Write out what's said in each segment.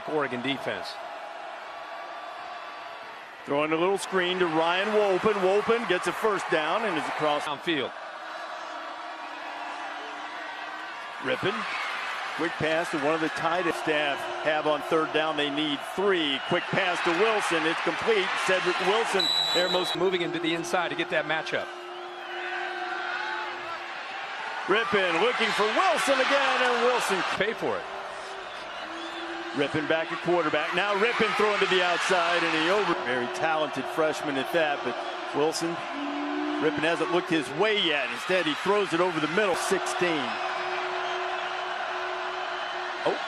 Oregon defense. Throwing a little screen to Ryan Wolpen. Wolpen gets a first down and is across downfield. Rypien. Quick pass to one of the tight end staff have on third down. They need 3. Quick pass to Wilson. It's complete. Cedric Wilson there most moving into the inside to get that matchup. Rypien looking for Wilson again, and Wilson pay for it. Rypien back at quarterback. Now Rypien throwing to the outside, and he very talented freshman at that, but Wilson, Rypien hasn't looked his way yet. Instead, he throws it over the middle, 16. Oh,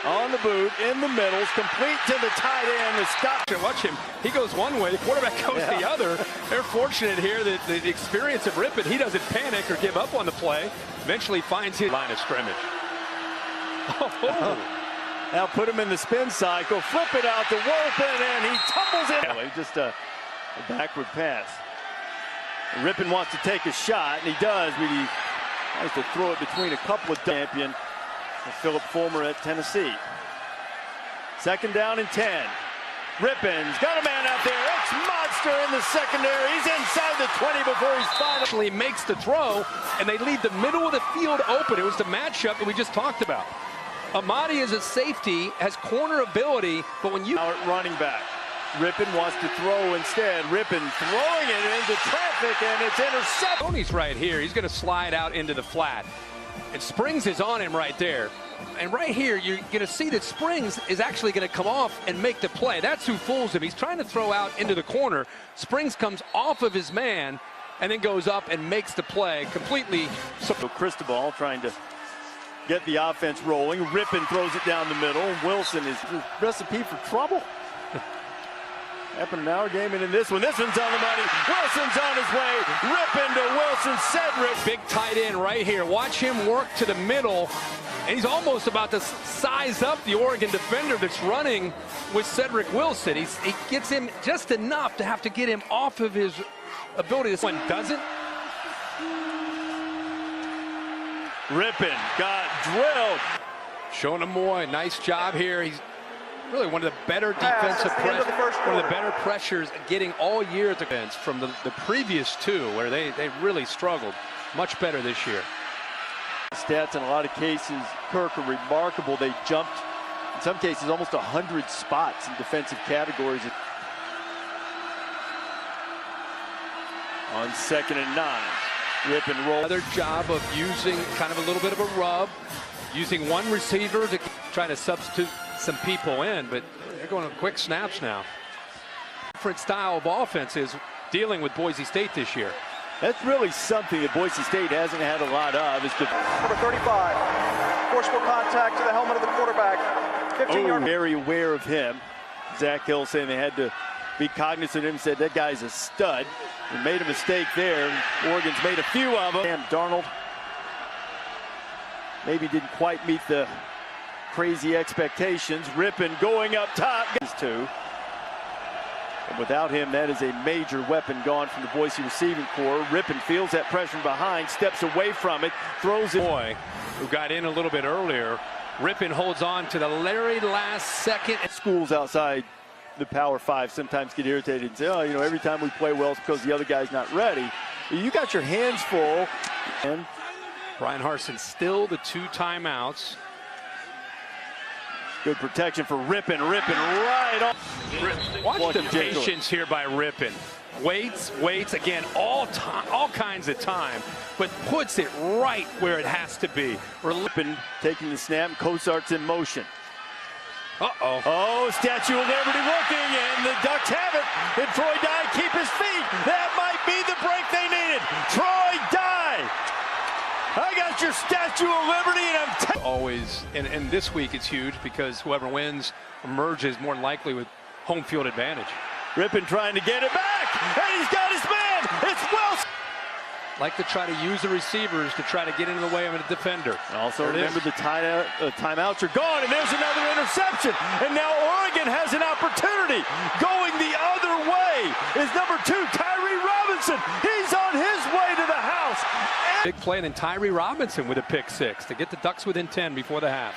on the boot, in the middle, complete to the tight end. The stop. Watch him. He goes one way, the quarterback goes the other. They're fortunate here that the experience of Rypien, he doesn't panic or give up on the play. Eventually finds his line of scrimmage. Oh. Now put him in the spin cycle, flip it out to Wolpen, and he tumbles in. Just a backward pass. Rypien wants to take a shot, and he does, but he tries to throw it between a couple of champion. Philip Fulmer at Tennessee. Second down and 10. Rypien's got a man out there. Ex-monster in the secondary. He's inside the 20 before he's finally makes the throw, and they leave the middle of the field open. It was the matchup that we just talked about. Amadi is a safety, has corner ability, but when you... Now at running back. Rypien wants to throw instead. Rypien throwing it into traffic, and it's intercepted. Tony's right here. He's going to slide out into the flat. And Springs is on him right there. And right here, you're going to see that Springs is actually going to come off and make the play. That's who fools him. He's trying to throw out into the corner. Springs comes off of his man and then goes up and makes the play completely. So Cristobal trying to get the offense rolling. Rypien throws it down the middle. Wilson is a recipe for trouble. Happened in our game and in this one. This one's on the money. Wilson's on his way. Rypien to Wilson. Cedric. Big tight end right here. Watch him work to the middle. And he's almost about to size up the Oregon defender that's running with Cedric Wilson. He gets him just enough to have to get him off of his ability. This one doesn't. Rypien got drilled. Showing him more. Nice job here. He's really one of the better defensive pressures, one of the better pressures getting all year at the defense from the previous two where they really struggled. Much better this year. Stats in a lot of cases, Kirk, are remarkable. They jumped, in some cases, almost 100 spots in defensive categories. On 2nd and 9, Rypien roll. Another job of using kind of a little bit of a rub, using one receiver to try to substitute some people in, but they're going to quick snaps now. Different style of offense is dealing with Boise State this year. That's really something that Boise State hasn't had a lot of. Is number 35, forceful contact to the helmet of the quarterback. 15-yard. Very aware of him. Zach Hill saying they had to be cognizant of him. Said that guy's a stud. He made a mistake there. Oregon's made a few of them. Sam Darnold maybe didn't quite meet the crazy expectations. Rypien going up top. Two. And without him, that is a major weapon gone from the Boise receiving corps. Rypien feels that pressure behind, steps away from it, throws it. Boy, who got in a little bit earlier. Rypien holds on to the very last second. Schools outside the Power 5 sometimes get irritated and say, oh, you know, every time we play well, it's because the other guy's not ready. You got your hands full. And Brian Harsin still the 2 timeouts. Good protection for Rypien. Rypien right on. Watch the patience here by Rypien. Waits again, all kinds of time, but puts it right where it has to be. Rypien taking the snap. Cosart's in motion. Uh-oh. Oh, Statue of Liberty looking, and the Ducks have it. And Troy Dye keep his feet. That might be the break they needed. Troy Dye. I got your Statue of Liberty, and I'm always, and this week it's huge because whoever wins emerges more likely with home field advantage. Rypien trying to get it back, and he's got his man. It's Wilson. Like to try to use the receivers to try to get into the way of a defender. Also remember the timeouts are gone, and there's another interception. And now Oregon has an opportunity. Going the other way is number 2, Tyree Robinson. He's on his way to the house. Big play, and then Tyree Robinson with a pick 6 to get the Ducks within 10 before the half.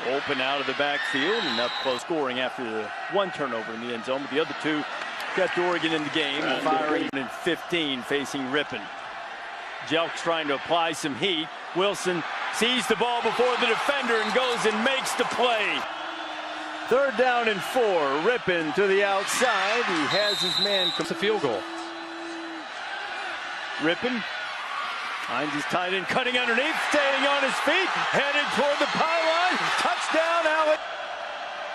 Open out of the backfield and up close scoring after the one turnover in the end zone. But the other two kept Oregon in the game, firing in 15 facing Rypien. Jelks trying to apply some heat. Wilson sees the ball before the defender and goes and makes the play. 3rd down and 4. Rypien to the outside. He has his man. It's a field goal. Rypien finds his tight end cutting underneath, staying on his feet, headed toward the pylon. Touchdown, Alex.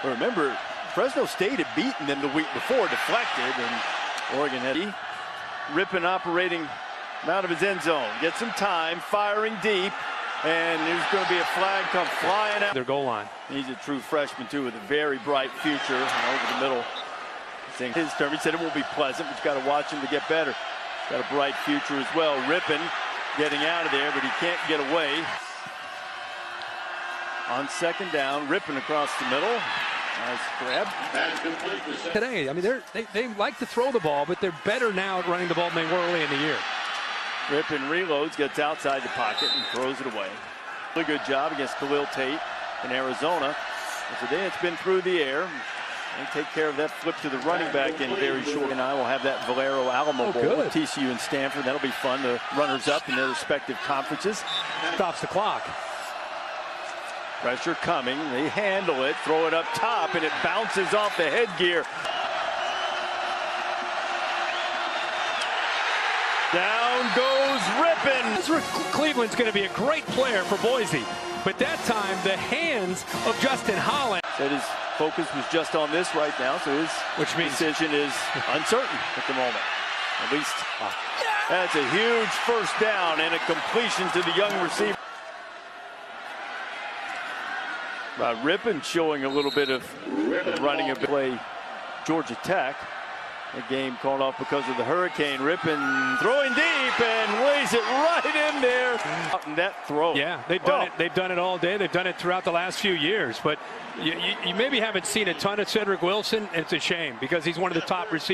Remember, Fresno State had beaten them the week before, deflected, and Oregon had Rypien operating out of his end zone. Gets some time, firing deep, and there's going to be a flag come flying out. Their goal line. He's a true freshman, too, with a very bright future. And over the middle, his term, he said it won't be pleasant, but you got to watch him to get better. Got a bright future as well. Rypien getting out of there, but he can't get away. On 2nd down, Rypien across the middle. Nice grab. Today, I mean, they like to throw the ball, but they're better now at running the ball than they were early in the year. Rypien reloads, gets outside the pocket, and throws it away. Really good job against Khalil Tate in Arizona. And today it's been through the air. They take care of that flip to the running back in very short. And I will have that Valero Alamo Bowl with TCU and Stanford. That'll be fun. The runners-up in their respective conferences. Stops the clock. Pressure coming. They handle it, throw it up top, and it bounces off the headgear. Down goes Rypien. Cleveland's going to be a great player for Boise, but that time the hands of Justin Holland. Said his focus was just on this right now, so his decision is uncertain at the moment. At least that's a huge 1st down and a completion to the young receiver. Rypien showing a little bit of running a play. Georgia Tech. A game called off because of the hurricane. Rypien throwing deep and lays it right in there. That throw. Yeah, they've done it. They've done it all day. They've done it throughout the last few years. But you maybe haven't seen a ton of Cedric Wilson. It's a shame because he's one of the top receivers.